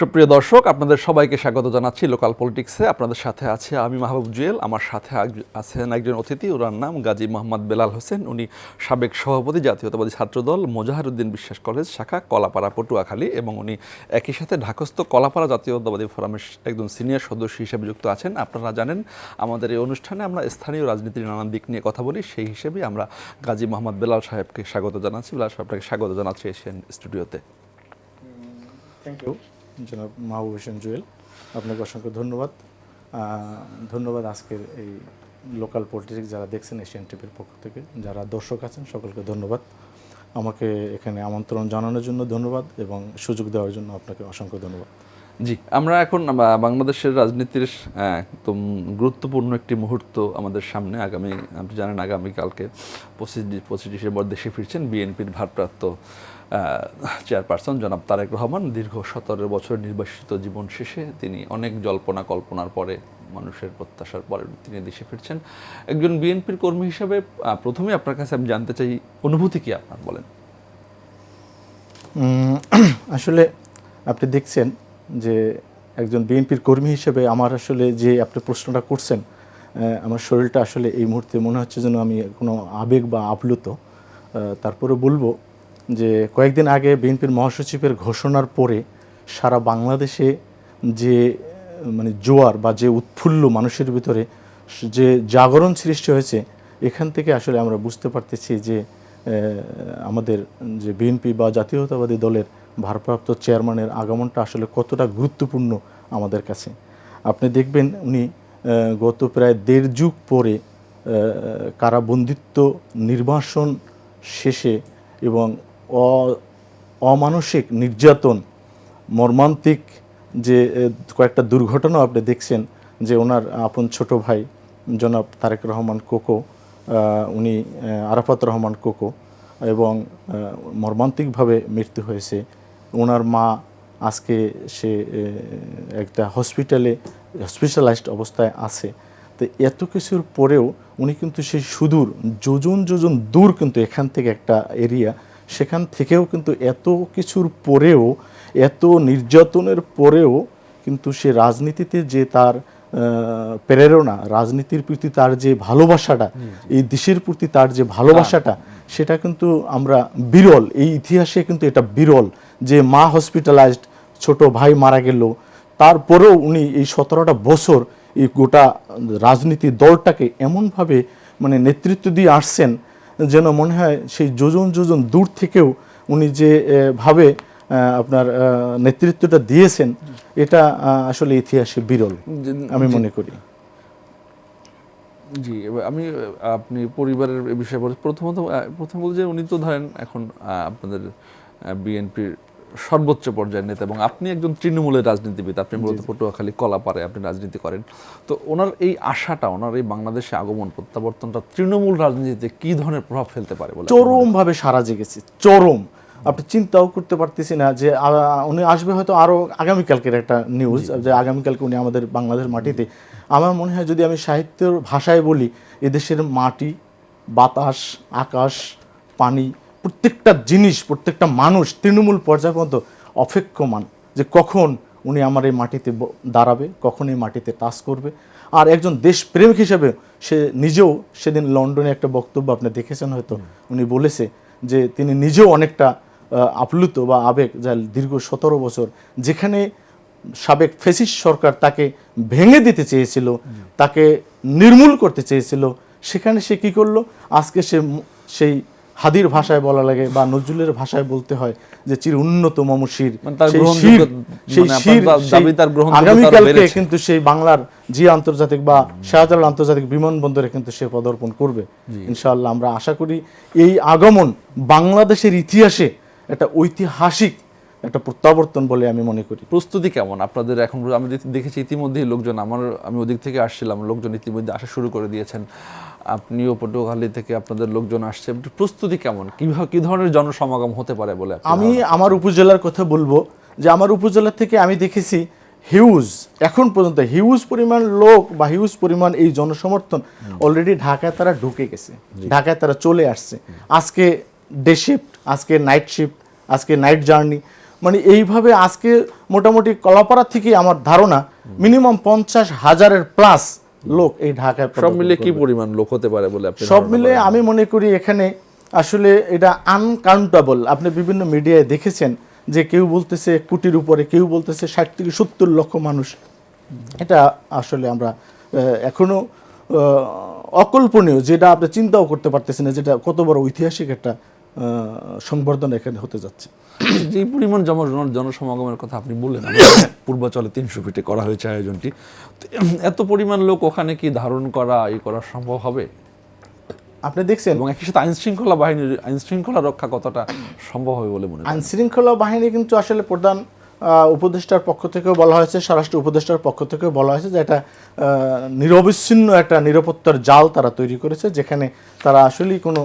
সুপ্রিয় দর্শক, আপনাদের সবাইকে স্বাগত জানাচ্ছি লোকাল পলিটিক্সে। আপনাদের সাথে আছে আমি মাহবুব জুয়েল। আমার সাথে আছেন একজন অতিথি, ওনার নাম গাজী মোহাম্মদ বেলাল হোসেন। উনি সাবেক সভাপতি জাতীয়তাবাদী ছাত্রদল মোজাহারউদ্দিন বিশ্বাস কলেজ শাখা কলাপাড়া পটুয়াখালী, এবং উনি একই সাথে ঢাকাস্থ কলাপাড়া জাতীয়তাবাদী ফোরামের একজন সিনিয়র সদস্য হিসেবে যুক্ত আছেন। আপনারা জানেন আমাদের এই অনুষ্ঠানে আমরা স্থানীয় রাজনীতির নানান দিক নিয়ে কথা বলি, সেই হিসেবে আমরা গাজী মোহাম্মদ বেলাল সাহেবকে স্বাগত জানাচ্ছি। বেলাল সাহেব, আপনাকে স্বাগত জানাচ্ছি এশিয়ান স্টুডিওতে। থ্যাংক ইউ জনাব মাহবুব হোসেন জুয়েল, আপনাকে অসংখ্য ধন্যবাদ। ধন্যবাদ আজকের এই লোকাল পলিটিক্স যারা দেখছেন এশিয়ান টিভির পক্ষ থেকে, যারা দর্শক আছেন সকলকে ধন্যবাদ। আমাকে এখানে আমন্ত্রণ জানানোর জন্য ধন্যবাদ এবং সুযোগ দেওয়ার জন্য আপনাকে অসংখ্য ধন্যবাদ। জি, আমরা এখন বাংলাদেশের রাজনীতির একদম গুরুত্বপূর্ণ একটি মুহূর্ত আমাদের সামনে। আপনি জানেন আগামীকালকে 25 ডিসেম্বর দেশে ফিরছেন বিএনপির ভারপ্রাপ্ত চেয়ারপারসন জনাব তারেক রহমান। দীর্ঘ 17 বছর নির্বাসিত জীবন শেষে তিনি অনেক জল্পনা কল্পনার পরে, মানুষের প্রত্যাশার পরে তিনি দেশে ফিরছেন। একজন বিএনপির কর্মী হিসাবে প্রথমে আপনার কাছে আমি জানতে চাই, অনুভূতি কি আপনার, বলেন। আসলে আপনি দেখছেন যে একজন বিএনপির কর্মী হিসেবে আমার আসলে যে আপনি প্রশ্নটা করছেন, আমার শরীরটা আসলে এই মুহূর্তে মনে হচ্ছে যেন আমি কোনো আবেগ বা আপ্লুত। তারপরে বলবো যে কয়েকদিন আগে বিএনপির মহাসচিবের ঘোষণার পরে সারা বাংলাদেশে যে জোয়ার বা যে উৎফুল্ল মানুষের ভিতরে যে জাগরণ সৃষ্টি হয়েছে, এখান থেকে আসলে আমরা বুঝতে পারতেছি যে আমাদের যে বিএনপি বা জাতীয়তাবাদী দলের ভারপ্রাপ্ত চেয়ারম্যানের আগমনটা আসলে কতটা গুরুত্বপূর্ণ আমাদের কাছে। আপনি দেখবেন উনি গত প্রায় 1.5 যুগ পরে কারাবন্দিত্ব নির্বাসন শেষে এবং অমানসিক নির্যাতন, মর্মান্তিক যে কয়েকটা দুর্ঘটনা আপনি দেখছেন, যে ওনার আপন ছোট ভাই জনাব তারেক রহমান কোকো, উনি আরাফাত রহমান কোকো, এবং মর্মান্তিকভাবে মৃত্যু হয়েছে। ওনার মা আজকে সে একটা হসপিটালাইজড অবস্থায় আছে। তো এত কিছুর পরেও উনি কিন্তু সেই সুদূর যোজন যোজন দূর, কিন্তু এখান থেকে একটা এরিয়া, সেখান থেকেও কিন্তু এত কিছুর পরেও, এত নির্যাতনের পরেও কিন্তু সে রাজনীতিতে যে তার প্রেরণা, রাজনীতির প্রতি তার যে ভালোবাসাটা, এই দেশের প্রতি তার যে ভালোবাসাটা, সেটা কিন্তু আমরা বিরল, এই ইতিহাসে কিন্তু এটা বিরল যে মা হসপিটালাইজড, ছোট ভাই মারা গেল, তারপরেও উনি এই 17টা বছর এই গোটা রাজনীতি দলটাকে এমনভাবে নেতৃত্ব দিয়ে আসছেন যেন মনে হয় সেই যোজন যোজন দূর থেকেও উনি যে ভাবে আপনার নেতৃত্বটা দিয়েছেন, এটা আসলে ইতিহাসে বিরল আমি মনে করি। জি, আমি আপনি পরিবারের বিষয়ে প্রথম বলছি যে উনি তো ধরেন এখন আপনাদের বিএনপির সর্বোচ্চ পর্যায়ের নেতা, এবং আপনি একজন তৃণমূলের রাজনীতিবিদ। আপনি মূলত পটুয়াখালী কলাপাড়ায় আপনি রাজনীতি করেন। তো ওনার এই আশাটা, ওনার এই বাংলাদেশে আগমন প্রত্যাবর্তনটা তৃণমূল রাজনীতিতে কি ধরনের প্রভাব ফেলতে পারে বলে? চরমভাবে সারা জেগেছে, চরম। আপনি চিন্তাও করতে পারতেছি না যে উনি আসবে হয়তো আরও আগামীকালকের একটা নিউজ, যে আগামীকালকে উনি আমাদের বাংলাদেশ মাটিতে। আমার মনে হয় যদি আমি সাহিত্যের ভাষায় বলি, এদেশের মাটি, বাতাস, আকাশ, পানি, প্রত্যেকটা জিনিস, প্রত্যেকটা মানুষ তৃণমূল পর্যায় পর্যন্ত অপেক্ষমান যে কখন উনি আমার এই মাটিতে দাঁড়াবে, কখন এই মাটিতে টাচ করবে। আর একজন দেশপ্রেমিক হিসেবে সে নিজেও সেদিন লন্ডনে একটা বক্তব্য আপনি দেখেছেন হয়তো, উনি বলেছে যে তিনি নিজেও অনেকটা আপ্লুত বা আবেগ, যা দীর্ঘ 17 বছর যেখানে সাবেক ফ্যাসিস্ট সরকার তাকে ভেঙে দিতে চেয়েছিল, তাকে নির্মূল করতে চেয়েছিল, সেখানে সে কি করলো? আজকে সে সেই হাদির ভাষায় বলা লাগে বা নজরুলের ভাষায় বলতে হয় যে চির উন্নত মমশির, আগামীকালকে কিন্তু সেই বাংলার জি আন্তর্জাতিক বা শাহজালাল আন্তর্জাতিক বিমানবন্দরে কিন্তু সে পদার্পণ করবে ইনশাআল্লাহ। আমরা আশা করি এই আগমন বাংলাদেশের ইতিহাসে একটা ঐতিহাসিক একটা প্রত্যাবর্তন বলে আমি মনে করি। প্রস্তুতি কেমন আপনাদের এখন? আমি দেখেছি ইতিমধ্যেই লোকজন, আমি ওদিক থেকে আসছিলাম, লোকজন ইতিমধ্যে আসা শুরু করে দিয়েছেন। আপনিও পটুয়াখালী থেকে আপনাদের লোকজন আসছে, প্রস্তুতি কেমন? কি ধরনের জনসমাগম হতে পারে বলে? আমি আমার উপজেলার কথা বলবো যে আমার উপজেলা থেকে আমি দেখেছি হিউজ, এখন পর্যন্ত হিউজ পরিমাণ লোক বা হিউজ পরিমাণ এই জনসমর্থন অলরেডি ঢাকায় তারা ঢুকে গেছে, ঢাকায় তারা চলে আসছে। আজকে ডে শিফট, আজকে নাইট শিফট, আজকে নাইট জার্নি, এইভাবে আজকে মোটামুটি কলাপাড়া থেকে আমার ধারণা মিনিমাম 50,000-এর প্লাস লোক এই ঢাকায় সব মিলে কি পরিমাণ লোক হতে পারে বলে আপনি সব মিলে আমি মনে করি এখানে আসলে এটা আনকাউন্টেবল। আপনি বিভিন্ন মিডিয়ায় দেখেছেন যে কেউ বলতেছে কোটির উপরে, কেউ বলতেছে 60 থেকে 70 লক্ষ মানুষ। এটা আসলে আমরা এখনো অকল্পনীয়, যেটা আপনি চিন্তাও করতে পারতেছেন না, যেটা কত বড় ঐতিহাসিক একটা সংবর্ধনা এখানে হতে যাচ্ছে। যে পরিমাণ জনসমাগমের কথা আপনি বললেন, পূর্বাচলে 300 ফিটে করা হয়েছে আয়োজনটি, তো এত পরিমাণ লোক ওখানে কি ধারণ করা করা সম্ভব হবে? আপনি দেখছেন এবং একই সাথে আইন শৃঙ্খলা রক্ষা কতটা সম্ভব হবে বলে মনে করেন? আইন শৃঙ্খলা বাহিনী কিন্তু আসলে প্রধান উপদেষ্টার পক্ষ থেকেও বলা হয়েছে, স্বরাষ্ট্র উপদেষ্টার পক্ষ থেকেও বলা হয়েছে যে এটা নিরবিচ্ছিন্ন একটা নিরাপত্তার জাল তারা তৈরি করেছে, যেখানে তারা আসলেই কোনো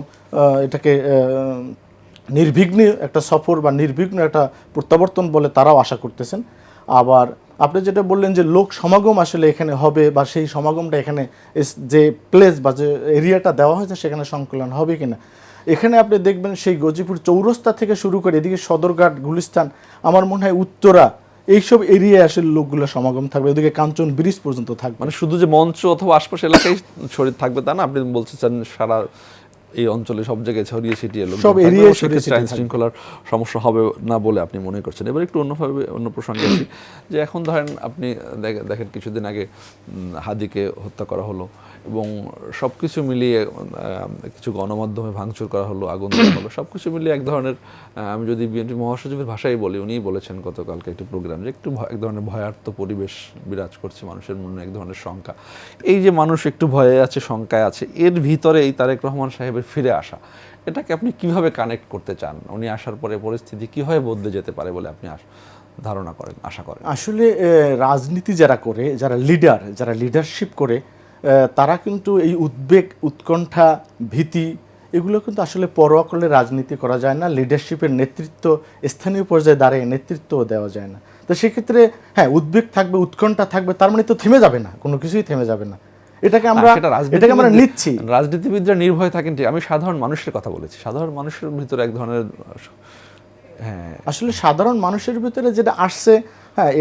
এটাকে নির্বিঘ্ন একটা সফর বা নির্বিঘ্ন একটা প্রত্যাবর্তন বলে তারাও আশা করতেছেন। আবার আপনি যেটা বললেন যে লোক সমাগম আসলে এখানে হবে বা সেই সমাগমটা এখানে যে প্লেস বা যে এরিয়াটা দেওয়া হয়েছে সেখানে সংকলন হবে কিনা, এখানে আপনি দেখবেন সেই গজিপুর চৌরাস্তা থেকে শুরু করে এদিকে সদরঘাট, গুলিস্তান, আমার মনে হয় উত্তরা, এইসব এরিয়ায় আসলে লোকগুলো সমাগম থাকবে, ওদিকে কাঞ্চন ব্রিজ পর্যন্ত থাকবে। মানে শুধু যে মঞ্চ অথবা আশপাশ এলাকায় ছড়িয়ে থাকবে তা না, আপনি বলতে চান সারা এই অঞ্চলে সব জায়গায় ছড়িয়ে ছিটিয়ে লোক সব এরিয়ায় ছড়িয়ে ছিটিয়ে আইন শৃঙ্খলার সমস্যা হবে না বলে আপনি মনে করছেন। এবার একটু অন্য প্রসঙ্গে আসি, যে এখন ধরেন আপনি দেখেন কিছুদিন আগে হাদিকে হত্যা করা হলো এবং সব কিছু মিলিয়ে কিছু গণমাধ্যমে ভাঙচুর করা হলো, আগুন দেওয়া হলো, সব কিছু মিলিয়ে এক ধরনের, আমি যদি বিএনপি মহাসচিবের ভাষায় বলি, উনিই বলেছেন গতকালকে একটি প্রোগ্রাম, যে একটু এক ধরনের ভয়ার্ত পরিবেশ বিরাজ করছে মানুষের মনে, এক ধরনের শঙ্কা। এই যে মানুষ একটু ভয়ে আছে, শঙ্কায় আছে, এর ভিতরে এই তারেক রহমান সাহেবের ফিরে আসা, এটাকে আপনি কিভাবে কানেক্ট করতে চান? উনি আসার পরে পরিস্থিতি কিভাবে বদলে যেতে পারে বলে আপনি ধারণা করেন, আশা করেন? আসলে রাজনীতি যারা করে, যারা লিডারশিপ করে, তারা কিন্তু এই উদ্বেগ, উৎকণ্ঠা, ভীতি এগুলো কিন্তু আসলে পরোয়া করলে রাজনীতি করা যায় না। লিডারশিপের নেতৃত্ব স্থানীয় পর্যায়ে দাঁড়িয়ে নেতৃত্বও দেওয়া যায় না। তো সেক্ষেত্রে হ্যাঁ, উদ্বেগ থাকবে, উৎকণ্ঠা থাকবে, তার মানে তো থেমে যাবে না, কোনো কিছুই থেমে যাবে না। এটাকে আমরা নিচ্ছি। রাজনীতিবিদরা নির্ভয় থাকেন, আমি সাধারণ মানুষের কথা বলেছি। সাধারণ মানুষের ভিতরে এক ধরনের, হ্যাঁ আসলে সাধারণ মানুষের ভিতরে যেটা আসছে, হ্যাঁ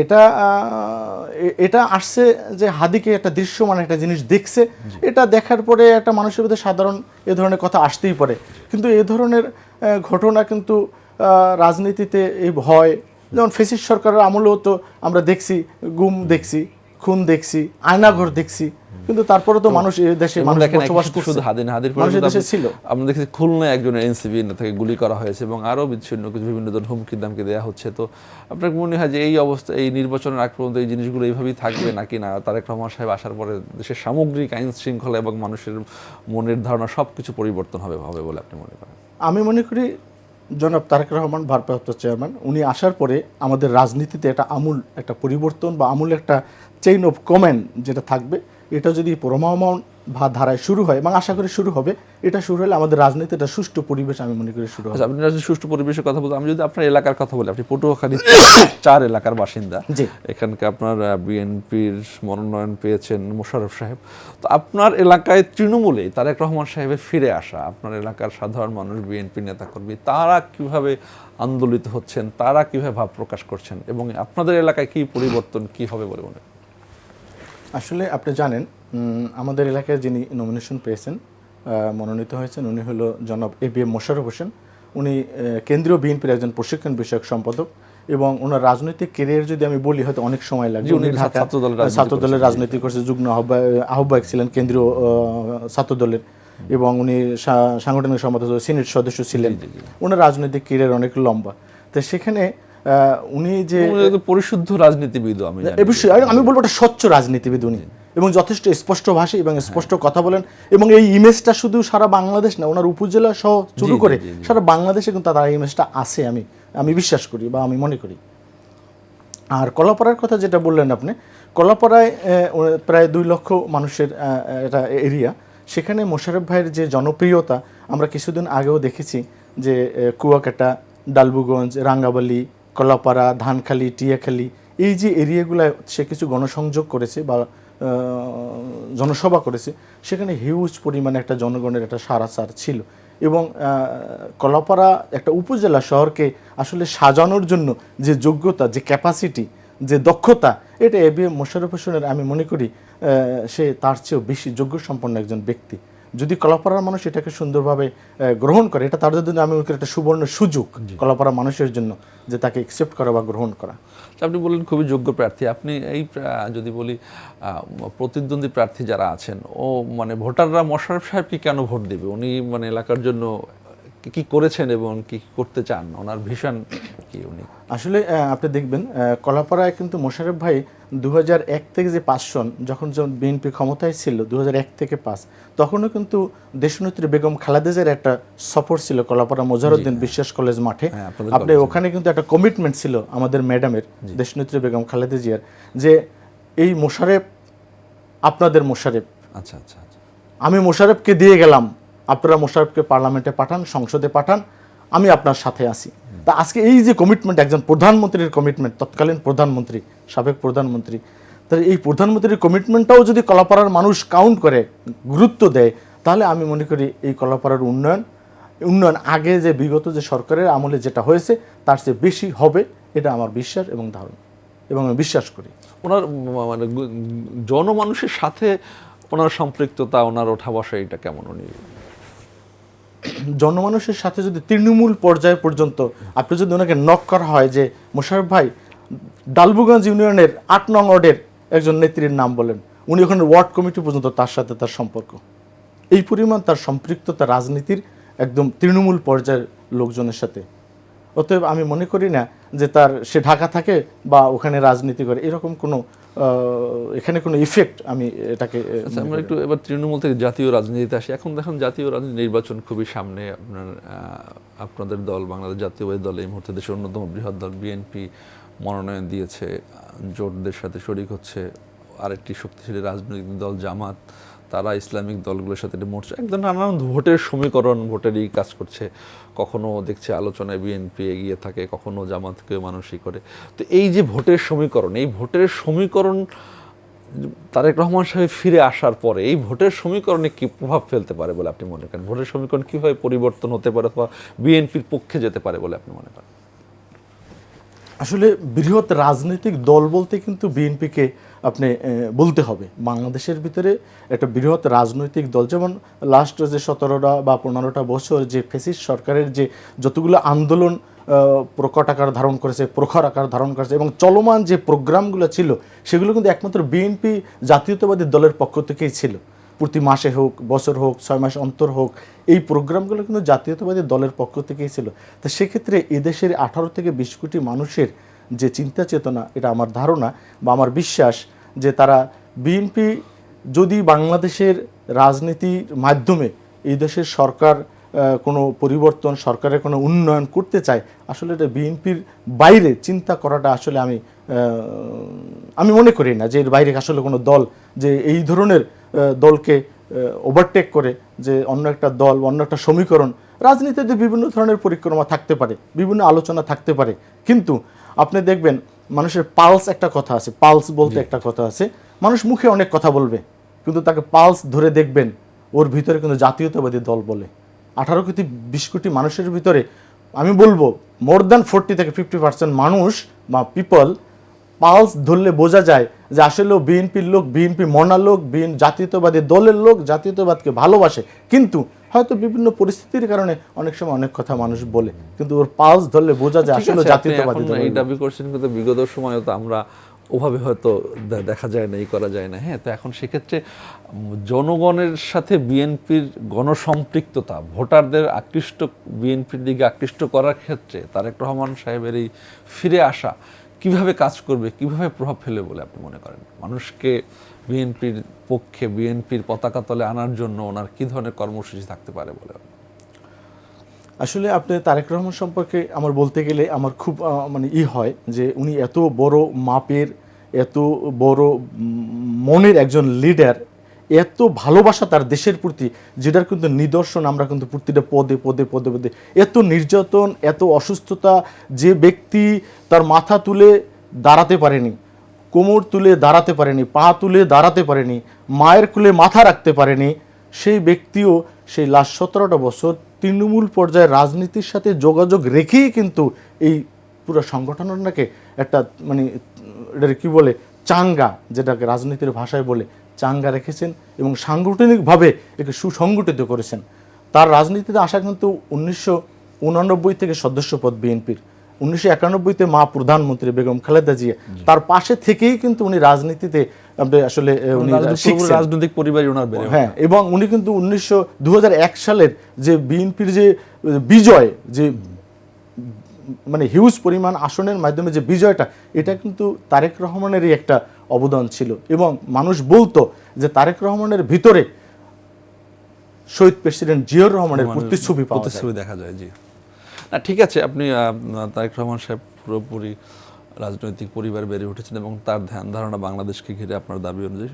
এটা আসছে যে হাদিকে একটা দৃশ্যমান একটা জিনিস দেখছে, এটা দেখার পরে একটা মানুষের ভিতরে সাধারণ এ ধরনের কথা আসতেই পারে। কিন্তু এ ধরনের ঘটনা কিন্তু রাজনীতিতে এই ভয়, যেমন ফ্যাসিস্ট সরকারের আমলেও তো আমরা দেখছি, গুম দেখছি, খুন দেখছি, আয়নাঘর দেখছি, কিন্তু তারপরে তো মানুষ এই দেশে বসবাস করছে। শুধু ছিল, আমরা দেখেছি খুলনায় একজন এনসিপি নেতাকে গুলি করা হয়েছে এবং আরও বিচ্ছিন্ন কিছু বিভিন্ন ধরনের হুমকি দামকে দেওয়া হচ্ছে। তো আপনার মনে হয় যে এই অবস্থা, এই নির্বাচনের আগ পর্যন্ত এই জিনিসগুলো এইভাবেই থাকবে নাকি না তারেক রহমান সাহেব আসার পরে দেশের সামগ্রিক আইন শৃঙ্খলা এবং মানুষের মনের ধারণা সব কিছু পরিবর্তন হবে বলে আপনি মনে করেন? আমি মনে করি জনাব তারেক রহমান ভারপ্রাপ্ত চেয়ারম্যান, উনি আসার পরে আমাদের রাজনীতিতে আমূল একটা পরিবর্তন বা আমূল একটা চেইন অফ কমান্ড যেটা থাকবে, এটা যদি প্রমাণ ধারায় শুরু হয়, এবং আশা করি শুরু হবে, এটা শুরু হলে আমাদের রাজনীতিটা সুষ্ঠু পরিবেশ আমি মনে করি শুরু হবে। আপনি সুষ্ঠু পরিবেশের কথা বলতে, আমি যদি আপনার এলাকার কথা বলি, আপনি পটুয়াখালী 4 এলাকার বাসিন্দা, এখানকার আপনার বিএনপির মনোনয়ন পেয়েছেন মোশাররফ সাহেব, তো আপনার এলাকায় তৃণমূলে তারেক রহমান সাহেবের ফিরে আসা, আপনার এলাকার সাধারণ মানুষ, বিএনপি নেতাকর্মী, তারা কিভাবে আন্দোলিত হচ্ছেন, তারা কিভাবে ভাব প্রকাশ করছেন এবং আপনাদের এলাকায় কি পরিবর্তন কি হবে বলে মনে? আসলে আপনি জানেন, আমাদের এলাকায় যিনি নমিনেশন পেয়েছেন, মনোনীত হয়েছেন, উনি হলো জনাব এবিএম মোশাররফ হোসেন। উনি কেন্দ্রীয় বিএনপির একজন প্রশিক্ষণ বিষয়ক সম্পাদক, এবং ওনার রাজনৈতিক ক্যারিয়ার যদি আমি বলি হয়তো অনেক সময় লাগবে। উনি ছাত্রদলের রাজনীতি করছে, যুগ্ম আহ্বায়ক ছিলেন কেন্দ্রীয় ছাত্রদলের, এবং উনি সাংগঠনিক সম্পাদক, সিনেট সদস্য ছিলেন। ওনার রাজনৈতিক ক্যারিয়ার অনেক লম্বা। তো সেখানে উনি যে পরিশুদ্ধ রাজনীতিবিদ, আমি বলবো একটা স্বচ্ছ রাজনীতিবিদ উনি, এবং যথেষ্ট স্পষ্টভাষী এবং স্পষ্ট কথা বলেন, এবং এই ইমেজটা শুধু সারা বাংলাদেশ না, ওনার উপজেলা সহ শুরু করে সারা বাংলাদেশে কিন্তু তার ইমেজটা আছে, আমি বিশ্বাস করি বা আমি মনে করি। আর কলাপাড়ার কথা যেটা বললেন আপনি, কলাপাড়ায় প্রায় 2 লক্ষ মানুষের এটা এরিয়া, সেখানে মোশাররফ ভাইয়ের যে জনপ্রিয়তা আমরা কিছুদিন আগেও দেখেছি, যে কুয়াকাটা, ডালবুগঞ্জ, রাঙ্গাবালি, কলাপাড়া, ধানখালি, টিয়াখালী, এই যে এরিয়াগুলো সে কিছু গণসংযোগ করেছে বা জনসভা করেছে, সেখানে হিউজ পরিমাণে একটা জনগণের একটা সারাসার ছিল। এবং কলাপাড়া একটা উপজেলা শহরকে আসলে সাজানোর জন্য যে যোগ্যতা, যে ক্যাপাসিটি, যে দক্ষতা, এটা এবিএম মোশাররফ হোসেনের আমি মনে করি সে তার চেয়েও বেশি যোগ্য সম্পন্ন একজন ব্যক্তি। যদি কলাপাড়ার মানুষ এটাকে সুন্দরভাবে গ্রহণ করে, এটা তাদের জন্য আমি মনে করি একটা সুবর্ণ সুযোগ কলাপাড়ার মানুষের জন্য, যে তাকে অ্যাকসেপ্ট করা বা গ্রহণ করা। আপনি বললেন খুবই যোগ্য প্রার্থী। আপনি এই যদি বলি প্রতিদ্বন্দ্বী প্রার্থী যারা আছেন, ও মানে ভোটাররা মোশাররফ সাহেবকে কেন ভোট দেবে? উনি মানে এলাকার জন্য কি করেছেন এবং কি করতে চান, ওনার ভিশন কি? উনি আসলে আপনি দেখবেন কলাপাড়ায় কিন্তু মোশাররফ ভাই 2001 থেকে যে 5 সন যখন বিএনপি ক্ষমতায় ছিল 2001 থেকে 5, তখনও কিন্তু দেশনেত্রী বেগম খালেদা জিয়ার একটা সফর ছিল কলাপাড়া মোজারউদ্দিন বিশ্বাস কলেজ মাঠে। আপনি ওখানে কিন্তু একটা কমিটমেন্ট ছিল আমাদের ম্যাডামের, দেশনেত্রী বেগম খালেদা জিয়ার, যে এই মোশাররফ আপনাদের মোশাররফ, আচ্ছা আচ্ছা আচ্ছা, আমি মোশাররফকে দিয়ে গেলাম, আপনারা মোশাররফকে পার্লামেন্টে পাঠান, সংসদে পাঠান, আমি আপনার সাথে আছি। তা আজকে এই যে কমিটমেন্ট, একজন প্রধানমন্ত্রীর কমিটমেন্ট, তৎকালীন প্রধানমন্ত্রী, সাবেক প্রধানমন্ত্রী, তাহলে এই প্রধানমন্ত্রীর কমিটমেন্টটাও যদি কলাপাড়ার মানুষ কাউন্ট করে, গুরুত্ব দেয়, তাহলে আমি মনে করি এই কলাপাড়ার উন্নয়ন আগে যে বিগত যে সরকারের আমলে যেটা হয়েছে তার চেয়ে বেশি হবে, এটা আমার বিশ্বাস এবং ধারণা, এবং আমি বিশ্বাস করি। ওনার মানে জনমানুষের সাথে ওনার সম্পৃক্ততা, ওনার ওঠা বসা, এটা কেমন? উনি জনমানুষের সাথে যদি তৃণমূল পর্যায় পর্যন্ত আপনি যদি ওনাকে নক করা হয় যে মোশাররফ ভাই ডালবুগঞ্জ ইউনিয়নের 8 নং ওয়ার্ডের একজন নেত্রীর নাম বলেন, উনি ওখানে ওয়ার্ড কমিটি পর্যন্ত তার সাথে তার সম্পর্ক, এই পরিমাণ তার সম্পৃক্ততা রাজনীতির একদম তৃণমূল পর্যায়ের লোকজনের সাথে। অতএব আমি মনে করি না যে সে ঢাকা থাকে বা ওখানে রাজনীতি করে, এরকম কোনো এখানে কোনো ইফেক্ট আমি এটাকে। আচ্ছা, আমরা একটু এবার তৃণমূল থেকে জাতীয় রাজনীতিতে আসি। এখন দেখুন জাতীয় রাজনীতি নির্বাচন খুবই সামনে। আপনাদের দল বাংলাদেশ জাতীয়বাদী দল এই মুহূর্তে দেশের অন্যতম বৃহৎ দল বিএনপি মনোনয়ন দিয়েছে, জোটদের সাথে শরিক হচ্ছে আরেকটি শক্তিশালী রাজনৈতিক দল জামাত, তারা ইসলামিক দলগুলোর সাথে মোর্চা, একদম নানান ভোটের সমীকরণ, ভোটেরই কাজ করছে। কখনো দেখছে আলোচনায় বিএনপি এগিয়ে থাকে, কখনো জামাতকে মানুষই করে। তো এই যে ভোটের সমীকরণ, এই ভোটের সমীকরণ তারেক রহমান সাহেব ফিরে আসার পরে এই ভোটের সমীকরণে কি প্রভাব ফেলতে পারে বলে আপনি মনে করেন? ভোটের সমীকরণ কীভাবে পরিবর্তন হতে পারে অথবা বিএনপির পক্ষে যেতে পারে বলে আপনি মনে করেন? আসলে বৃহৎ রাজনৈতিক দল বলতে কিন্তু বিএনপিকে আপনি বলতে হবে। বাংলাদেশের ভিতরে একটা বৃহৎ রাজনৈতিক দল, যেমন লাস্ট যে 17টা বা 15টা বছর যে ফ্যাসিস্ট সরকারের যে যতগুলো আন্দোলন প্রকট আকার ধারণ করেছে, প্রখর আকার ধারণ করেছে, এবং চলমান যে প্রোগ্রামগুলো ছিল সেগুলো কিন্তু একমাত্র বিএনপি জাতীয়তাবাদী দলের পক্ষ থেকেই ছিল। প্রতি মাসে হোক, বছর হোক, 6 মাস অন্তর হোক, এই প্রোগ্রামগুলো কিন্তু জাতীয়তাবাদী দলের পক্ষ থেকেই ছিল। তো সেক্ষেত্রে এদেশের 18 থেকে 20 কোটি মানুষের যে চিন্তা চেতনা, এটা আমার ধারণা বা আমার বিশ্বাস যে তারা বিএনপি যদি বাংলাদেশের রাজনীতির মাধ্যমে এই দেশের সরকার কোনো পরিবর্তন, সরকারের কোনো উন্নয়ন করতে চায়, আসলে এটা বিএনপির বাইরে চিন্তা করাটা আসলে আমি মনে করি না যে এর বাইরে আসলে কোনো দল যে এই ধরনের দলকে ওভারটেক করে, যে অন্য একটা দল, অন্য একটা সমীকরণ। রাজনীতিতে বিভিন্ন ধরনের পরিক্রমা থাকতে পারে, বিভিন্ন আলোচনা থাকতে পারে, কিন্তু আপনি দেখবেন মানুষের পালস একটা কথা আছে, পালস বলতে একটা কথা আছে। মানুষ মুখে অনেক কথা বলবে, কিন্তু তাকে পালস ধরে দেখবেন ওর ভিতরে কিন্তু জাতীয়তাবাদী দল বলে। 18 কোটি 20 কোটি মানুষের ভিতরে আমি বলবো মোর দ্যান 40 থেকে 50% মানুষ বা পিপল পালস ধরলে বোঝা যায় যে আসলে বিএনপির লোক, বিএনপি মনা লোক, জাতীয়তাবাদী দলের লোক, জাতীয়তাবাদকে ভালোবাসে, কিন্তু হয়তো বিভিন্ন পরিস্থিতির কারণে অনেক সময় অনেক কথা মানুষ বলে, কিন্তু ওর পালস ধরলে বোঝা যায় আসলে জাতীয়তাবাদী দল। এই দাবি করছেন, কিন্তু বিগত সময়ে তো আমরা ওভাবে হয়তো দেখা যায় না, এই করা যায় না। হ্যাঁ, তো এখন সেক্ষেত্রে জনগণের সাথে বিএনপির গণসম্পৃক্ততা, ভোটারদের বিএনপির দিকে আকৃষ্ট করার ক্ষেত্রে তারেক রহমান সাহেবের এই ফিরে আসা কিভাবে কাজ করবে, কিভাবে প্রভাব ফেলে বলে আপনি মনে করেন? মানুষকে বিএনপির পক্ষে, বিএনপির পতাকা তলে আনার জন্য ওনার কী ধরনের কর্মসূচি থাকতে পারে বলে? আসলে আপনি তারেক রহমান সম্পর্কে আমার বলতে গেলে আমার খুব হয় যে উনি এত বড় মাপের, এত বড় মনের একজন লিডার, এত ভালোবাসা তার দেশের প্রতি, যেটার কিন্তু নিদর্শন আমরা কিন্তু প্রতিটা পদে পদে পদে পদে, এত নির্যাতন, এত অসুস্থতা, যে ব্যক্তি তার মাথা তুলে দাঁড়াতে পারেনি, কোমর তুলে দাঁড়াতে পারেনি, পা তুলে দাঁড়াতে পারেনি, মায়ের কোলে মাথা রাখতে পারেনি, সেই ব্যক্তিও সেই লাস্ট 17টা বছর তৃণমূল পর্যায়ে রাজনীতির সাথে যোগাযোগ রেখেই কিন্তু এই পুরো সংগঠনটাকে একটা এটাকে কি বলে, চাঙ্গা, যেটাকে রাজনীতির ভাষায় বলে চাঙ্গা রেখেছেন এবং সাংগঠনিকভাবে একে সুসংগঠিত করেছেন। তার রাজনীতিতে আসা কিন্তু 1989 থেকে সদস্যপদ বিএনপির, 1991-তে মা প্রধানমন্ত্রী বেগম খালেদা জিয়া, তার পাশে থেকেই কিন্তু উনি রাজনীতিতে আসলে উনি শিখছেন। রাজনৈতিক পরিবারই ওনার বেড়ে হ্যাঁ, এবং উনি কিন্তু 2001 সালের যে বিএনপির যে বিজয়, যে মানে হিউজ পরিমাণ আসনের মাধ্যমে যে বিজয়টা, এটা কিন্তু তারেক রহমানেরই একটা অবদান ছিল। এবং মানুষ বলতো যে তারেক রহমানের ভিতরে শহীদ প্রেসিডেন্ট জিয়াউর রহমানের প্রতিচ্ছবি দেখা যায়। জি, না ঠিক আছে, আপনি তারেক রহমান সাহেব পুরোপুরি রাজনৈতিক পরিবার বেড়ে উঠেছেন এবং তার ধ্যান ধারণা বাংলাদেশকে ঘিরে আপনার দাবি অনুযায়ী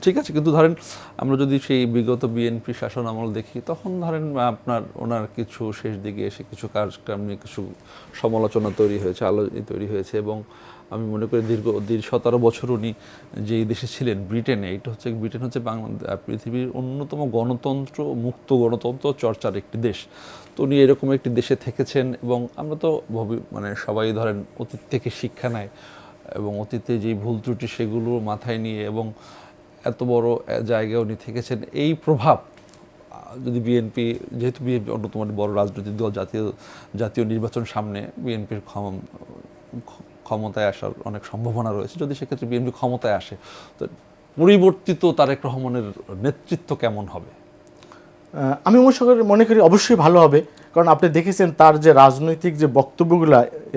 ঠিক আছে। কিন্তু ধরেন আমরা যদি সেই বিগত বিএনপি শাসন আমল দেখি, তখন ধরেন আপনার ওনার কিছু শেষ দিকে এসে কিছু কাজকর্ম নিয়ে কিছু সমালোচনা তৈরি হয়েছে, তৈরি হয়েছে এবং আমি মনে করি দীর্ঘ 17 বছর উনি যেই দেশে ছিলেন, ব্রিটেনে, ব্রিটেন হচ্ছে পৃথিবীর অন্যতম গণতন্ত্র, মুক্ত গণতন্ত্র চর্চার একটি দেশ। তো উনি এরকম একটি দেশে থেকেছেন এবং আমরা তো মানে সবাই ধরেন অতীত থেকে শিক্ষা নেয় এবং অতীতে যেই ভুল ত্রুটি সেগুলো মাথায় নিয়ে এবং এত বড় জায়গায় উনি থেকেছেন। এই প্রভাব যদি বিএনপি, যেহেতু বিএনপি অন্যতম বড় রাজনৈতিক দল, জাতীয় নির্বাচন সামনে, বিএনপির ক্ষমতায় আসার অনেক সম্ভাবনা রয়েছে। যদি সেক্ষেত্রে বিএনপি ক্ষমতায় আসে, তো পরিবর্তিত তারেক রহমানের নেতৃত্ব কেমন হবে? আমি মনে করি অবশ্যই ভালো হবে। কারণ আপনি দেখেছেন তার যে রাজনৈতিক যে বক্তব্যগুলো,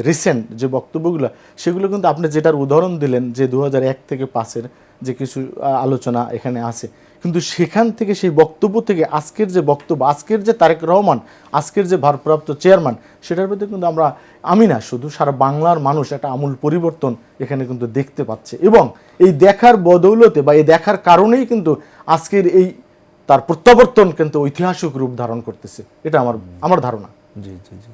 রিসেন্ট যে বক্তব্যগুলো, সেগুলো কিন্তু আপনি যেটার উদাহরণ দিলেন যে 2001 থেকে 5-এর যে কিছু আলোচনা এখানে আছে, কিন্তু সেখান থেকে সেই বক্তব্য থেকে আজকের যে বক্তব্য, আজকের যে তারেক রহমান, আজকের যে ভারপ্রাপ্ত চেয়ারম্যান, সেটার মধ্যে কিন্তু আমি না শুধু সারা বাংলার মানুষ একটা আমূল পরিবর্তন এখানে কিন্তু দেখতে পাচ্ছে। এবং এই দেখার বদৌলতে বা এই দেখার কারণেই কিন্তু আজকের এই তার প্রত্যাবর্তন কিন্তু ঐতিহাসিক রূপ ধারণ করতেছে, এটা আমার ধারণা। জি জি জি।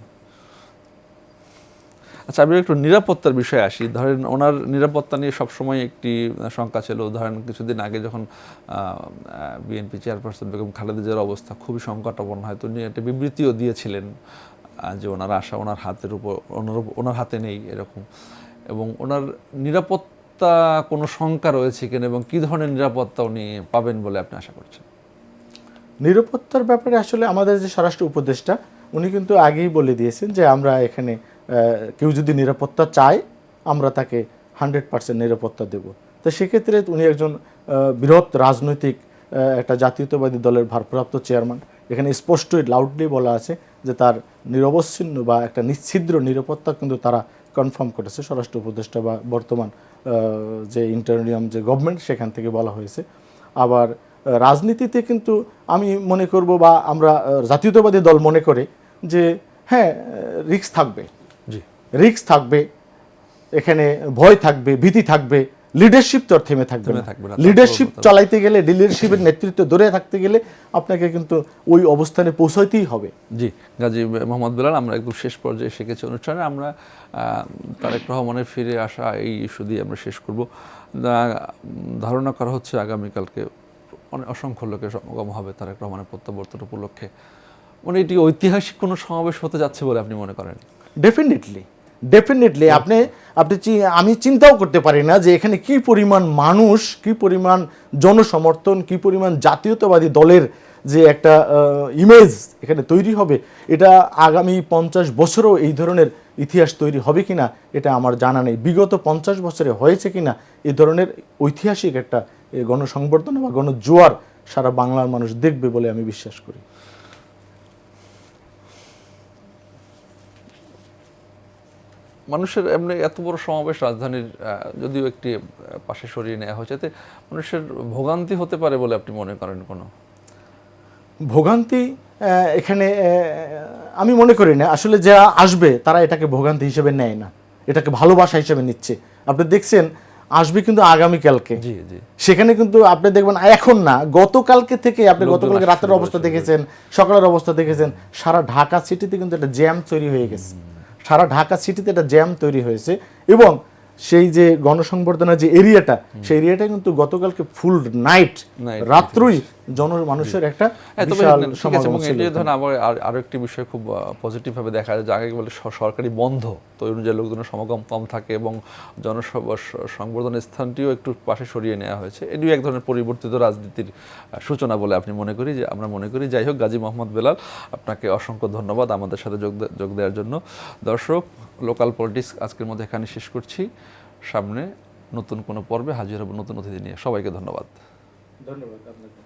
আচ্ছা, আমি একটু নিরাপত্তার বিষয়ে আসি। ধরেন ওনার নিরাপত্তা নিয়ে সবসময় একটি শঙ্কা ছিল। ধরেন কিছুদিন আগে যখন বিএনপি চেয়ারপারসন বেগম খালেদা জিয়ার অবস্থা খুবই সংকটাপন্ন হয়, তো উনি একটা বিবৃতিও দিয়েছিলেন যে ওনার আশা ওনার ওনার হাতে নেই এরকম, এবং ওনার নিরাপত্তা কোনো শঙ্কা রয়েছে কিনা এবং কী ধরনের নিরাপত্তা উনি পাবেন বলে আপনি আশা করছেন? নিরাপত্তার ব্যাপারে আসলে আমাদের যে স্বরাষ্ট্র উপদেষ্টা, উনি কিন্তু আগেই বলে দিয়েছেন যে আমরা এখানে কেউ যদি নিরাপত্তা চায় আমরা তাকে 100% নিরাপত্তা দেব। তো সেক্ষেত্রে উনি একজন বৃহৎ রাজনৈতিক একটা জাতীয়তাবাদী দলের ভারপ্রাপ্ত চেয়ারম্যান। এখানে স্পষ্টই লাউডলি বলা আছে যে তার নিরবচ্ছিন্ন বা একটা নিশ্ছিদ্র নিরাপত্তা কিন্তু তারা কনফার্ম করেছে, স্বরাষ্ট্র উপদেষ্টা বা বর্তমান যে ইন্টারিয়াম যে গভর্নমেন্ট, সেখান থেকে বলা হয়েছে। আবার রাজনীতিতে কিন্তু আমি মনে করব বা আমরা জাতীয়তাবাদী দল মনে করে যে হ্যাঁ, রিস্ক থাকবে, রিস্ক থাকবে, এখানে ভয় থাকবে, ভীতি থাকবে, লিডারশিপ তো থেমে থাকবে না। লিডারশিপ চালাইতে গেলে, লিডারশিপের নেতৃত্ব ধরে থাকতে গেলে আপনাকে কিন্তু ওই অবস্থানে পৌঁছাইতেই হবে। জি, গাজী মোহাম্মদ বেলাল, আমরা একদম শেষ পর্যায়ে এসে গেছি অনুষ্ঠানে। আমরা তারেক রহমানের ফিরে আসা এই ইস্যু দিয়ে আমরা শেষ করব। ধারণা করা হচ্ছে আগামীকালকে অসংখ্য লোকের সমাগম হবে তারেক রহমানের প্রত্যাবর্তন উপলক্ষে। মানে এটি ঐতিহাসিক কোনো সমাবেশ হতে যাচ্ছে বলে আপনি মনে করেন? ডেফিনেটলি আপনি আমি চিন্তাও করতে পারি না যে এখানে কি পরিমাণ মানুষ, কি পরিমাণ জনসমর্থন, কি পরিমাণ জাতীয়তাবাদী দলের যে একটা ইমেজ এখানে তৈরি হবে। এটা আগামী 50 বছরও এই ধরনের ইতিহাস তৈরি হবে কিনা এটা আমার জানা নেই। বিগত 50 বছরে হয়েছে কিনা এই ধরনের ঐতিহাসিক একটা গণসংবর্ধনা বা গণজোয়ার সারা বাংলার মানুষ দেখবে বলে আমি বিশ্বাস করি। মানুষের এমনি এত বড় সমাবেশ রাজধানীর, যদিও একটি পাশে সরিয়ে নেওয়া হয়েছে, এতে মানুষের ভোগান্তি হতে পারে বলে আপনি মনে করেন? কোনো ভোগান্তি এখানে আমি মনে করি না। আসলে যারা আসবে তারা এটাকে ভোগান্তি হিসেবে নেয় না, এটাকে ভালোবাসা হিসেবে নিচ্ছে। আপনি দেখছেন আসবে কিন্তু আগামীকালকে, সেখানে কিন্তু আপনি দেখবেন এখন না, গতকালকে থেকে আপনি গতকালকে রাতের অবস্থা দেখেছেন, সকালের অবস্থা দেখেছেন, সারা ঢাকা সিটিতে কিন্তু একটা জ্যাম তৈরি হয়ে গেছে। সারা ঢাকা সিটিতে একটা জ্যাম তৈরি হয়েছে এবং সেই যে গণসংবর্ধনার যে এরিয়াটা, সেই এরিয়াটা কিন্তু গতকালকে ফুল নাইট, রাত্রই মানুষের একটা হ্যাঁ, তবে বিশাল ঠিক আছে, সমাগম এবং ছিল এটি ওখানে। ধরেন আবার আরও একটি বিষয় খুব পজিটিভভাবে দেখা যায়, যে আগে বলে সরকারি বন্ধ, তো ওই অনুযায়ী লোকজনের সমাগম কম থাকে এবং জনসভা সংবর্ধনের স্থানটিও একটু পাশে সরিয়ে নেওয়া হয়েছে। এটিও এক ধরনের পরিবর্তিত রাজনীতির সূচনা বলে আপনি মনে করি, যে আমরা মনে করি। যাই হোক, গাজী মোহাম্মদ বেলাল, আপনাকে অসংখ্য ধন্যবাদ আমাদের সাথে যোগ দেওয়ার জন্য। দর্শক, লোকাল পলিটিক্স আজকের মধ্যে এখানে শেষ করছি। সামনে নতুন কোনো পর্বে হাজির হব নতুন অতিথি নিয়ে। সবাইকে ধন্যবাদ। ধন্যবাদ আপনাকে।